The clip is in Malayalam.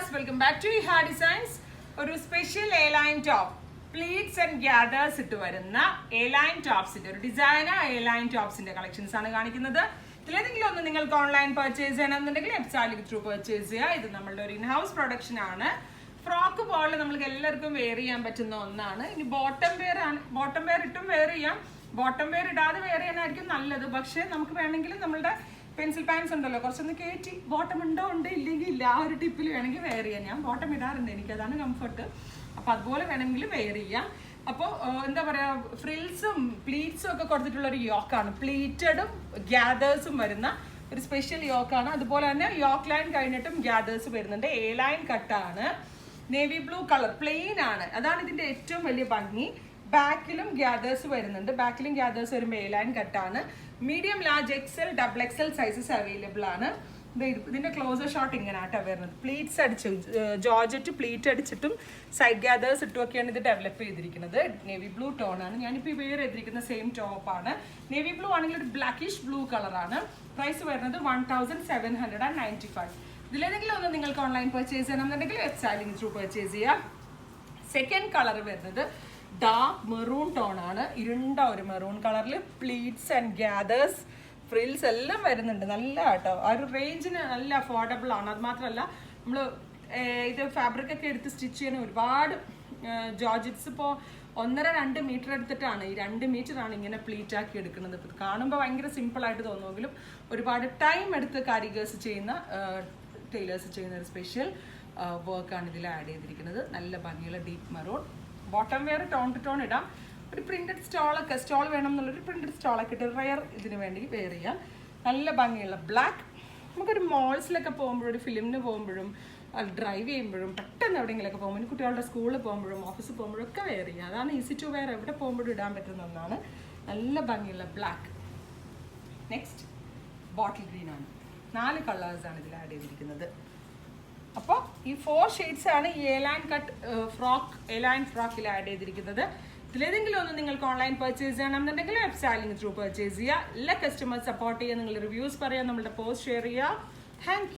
viewers, welcome back to Iha Designs. ഒരു special A line top pleats and gathers ഇട്ട് വരുന്ന എ ലൈൻ ടോപ്സിന്റെ ഒരു ഡിസൈനർ എ ലൈൻ ടോപ്സിന്റെ കളക്ഷൻസ് ആണ് കാണിക്കുന്നത്. ഇതിലേതെങ്കിലും ഒന്ന് നിങ്ങൾക്ക് ഓൺലൈൻ പർച്ചേസ് ചെയ്യണമെന്നുണ്ടെങ്കിൽ വെബ്സൈറ്റിൽ ത്രൂ പർച്ചേസ് ചെയ്യുക. ഇത് നമ്മളുടെ ഒരു ഇൻഹൗസ് പ്രൊഡക്ഷൻ ആണ്. ഫ്രോക്ക് പോലെ നമ്മൾക്ക് എല്ലാവർക്കും വെയർ ചെയ്യാൻ പറ്റുന്ന ഒന്നാണ്. ഇനി ബോട്ടം വെയർ ആണ്, ബോട്ടം വെയർ ഇട്ടും വെയർ ചെയ്യാം, ബോട്ടം വെയർ ഇടാതെ വെയർ ചെയ്യാനായിരിക്കും നല്ലത്. പക്ഷെ നമുക്ക് വേണമെങ്കിൽ നമ്മളുടെ പെൻസിൽ പാൻസ് ഉണ്ടല്ലോ, കുറച്ചൊന്ന് കയറ്റി ബോട്ടം ഉണ്ടോ ഉണ്ട് ഇല്ലെങ്കിൽ ഇല്ല, ആ ഒരു ടിപ്പിൽ വേണമെങ്കിൽ വെയർ ചെയ്യാം. ഞാൻ ബോട്ടം ഇടാറുണ്ട്, എനിക്കതാണ് കംഫർട്ട്. അപ്പം അതുപോലെ വേണമെങ്കിൽ വെയർ ചെയ്യാം. അപ്പോൾ എന്താ പറയുക, ഫ്രിൽസും പ്ലീറ്റ്സും ഒക്കെ കൊടുത്തിട്ടുള്ള ഒരു യോക്കാണ്. പ്ലീറ്റഡും ഗ്യാദേഴ്സും വരുന്ന ഒരു സ്പെഷ്യൽ യോക്കാണ്. അതുപോലെ തന്നെ യോക്ക് ലൈൻ കഴിഞ്ഞിട്ടും ഗ്യാദേഴ്സ് വരുന്നുണ്ട്. എ ലൈൻ കട്ടാണ്, നേവി ബ്ലൂ കളർ, പ്ലെയിൻ ആണ്. അതാണ് ഇതിൻ്റെ ഏറ്റവും വലിയ ഭംഗി. ബാക്കിലും ഗ്യാദേഴ്സ് വരുന്നുണ്ട്. ബാക്കിലും ഗ്യാദേഴ്സ് വരുമ്പോൾ എ ലൈൻ കട്ടാണ്. Medium, large, XL, double XL sizes available ആണ്. ഇതിന്റെ ക്ലോസർ ഷോട്ട് ഇങ്ങനെ ആട്ടോ വരുന്നത്. പ്ലീറ്റ്സ് അടിച്ച് ജോർജറ്റ് പ്ലീറ്റ് അടിച്ചിട്ടും സൈഡ് ഗ്യാദേഴ്സ് ഇട്ടുമൊക്കെയാണ് ഇത് ഡെവലപ്പ് ചെയ്തിരിക്കുന്നത്. നേവി ബ്ലൂ ടോൺ ആണ്. ഞാനിപ്പോൾ വെയർ ചെയ്തിരിക്കുന്ന സെയിം ടോപ്പാണ്. നേവി ബ്ലൂ ആണെങ്കിൽ ഒരു ബ്ലാക്കിഷ് ബ്ലൂ കളറാണ്. പ്രൈസ് വരുന്നത് 1795. ഇതിലേതെങ്കിലും ഒന്ന് നിങ്ങൾക്ക് ഓൺലൈൻ പർച്ചേസ് ചെയ്യണമെന്നുണ്ടെങ്കിൽ വെബ്സൈറ്റിൽ ത്രൂ പർച്ചേസ് ചെയ്യാം. സെക്കൻഡ് കളർ വരുന്നത് ഡാർക്ക് മെറൂൺ ടോൺ ആണ്. ഇരുണ്ട ഒരു മെറൂൺ കളറിൽ പ്ലീറ്റ്സ് ആൻഡ് ഗ്യാദേഴ്സ് ഫ്രിൽസ് എല്ലാം വരുന്നുണ്ട്. നല്ല കേട്ടോ, ആ ഒരു റേഞ്ചിന് നല്ല അഫോർഡബിൾ ആണ്. അത് മാത്രമല്ല നമ്മൾ ഇത് ഫാബ്രിക് ഒക്കെ എടുത്ത് സ്റ്റിച്ച് ചെയ്യാൻ ഒരുപാട് ജോർജറ്റ്സ് ഇപ്പോൾ 1.5-2 മീറ്റർ എടുത്തിട്ടാണ്, ഈ 2 മീറ്ററാണ് ഇങ്ങനെ പ്ലീറ്റ് ആക്കി എടുക്കുന്നത്. ഇത് കാണുമ്പോൾ ഭയങ്കര സിമ്പിളായിട്ട് തോന്നുമെങ്കിലും ഒരുപാട് ടൈം എടുത്ത് കാരിഗേഴ്സ് ചെയ്യുന്ന ടൈലേഴ്സ് ചെയ്യുന്ന ഒരു സ്പെഷ്യൽ വർക്കാണ് ഇതിൽ ആഡ് ചെയ്തിരിക്കുന്നത്. നല്ല ഭംഗിയുള്ള deep maroon. Bottom wear tone to tone ഇടാം. ഒരു പ്രിന്റഡ് സ്റ്റോൾ വേണം എന്നുള്ളൊരു പ്രിന്റഡ് സ്റ്റോളൊക്കെ ഇട്ട് റയർ ഇതിന് വേണ്ടി വെയർ ചെയ്യാം. നല്ല ഭംഗിയുള്ള ബ്ലാക്ക്. നമുക്കൊരു മോൾസിലൊക്കെ പോകുമ്പോഴും ഒരു ഫിലിമിന് പോകുമ്പോഴും ഡ്രൈവ് ചെയ്യുമ്പോഴും പെട്ടെന്ന് എവിടെയെങ്കിലുമൊക്കെ പോകുമ്പോൾ കുട്ടികളുടെ സ്കൂളിൽ പോകുമ്പോഴും ഓഫീസിൽ പോകുമ്പോഴും ഒക്കെ വെയർ ചെയ്യാം. അതാണ് ഈസി ടു വെയർ, എവിടെ പോകുമ്പോഴും ഇടാൻ പറ്റുന്ന ഒന്നാണ്. നല്ല ഭംഗിയുള്ള ബ്ലാക്ക്. നെക്സ്റ്റ് ബോട്ടിൽ ഗ്രീൻ ആണ്. 4 കളേഴ്സാണ് ഇതിൽ ആഡ് ചെയ്തിരിക്കുന്നത്. അപ്പോൾ ഈ 4 ഷെയ്ഡ്സ് ആണ് ഈ എ ലൈൻ കട്ട് ഫ്രോക്കിൽ ആഡ് ചെയ്തിരിക്കുന്നത്. ഇതിലേതെങ്കിലും ഒന്ന് നിങ്ങൾക്ക് ഓൺലൈൻ പർച്ചേസ് ചെയ്യണമെന്നുണ്ടെങ്കിൽ വെബ്സൈറ്റിൽ ത്രൂ പർച്ചേസ് ചെയ്യുക. എല്ലാ കസ്റ്റമേഴ്സ് സപ്പോർട്ട് ചെയ്യുക, നിങ്ങൾ റിവ്യൂസ് പറയുക, നമ്മളുടെ പോസ്റ്റ് ഷെയർ ചെയ്യുക. താങ്ക്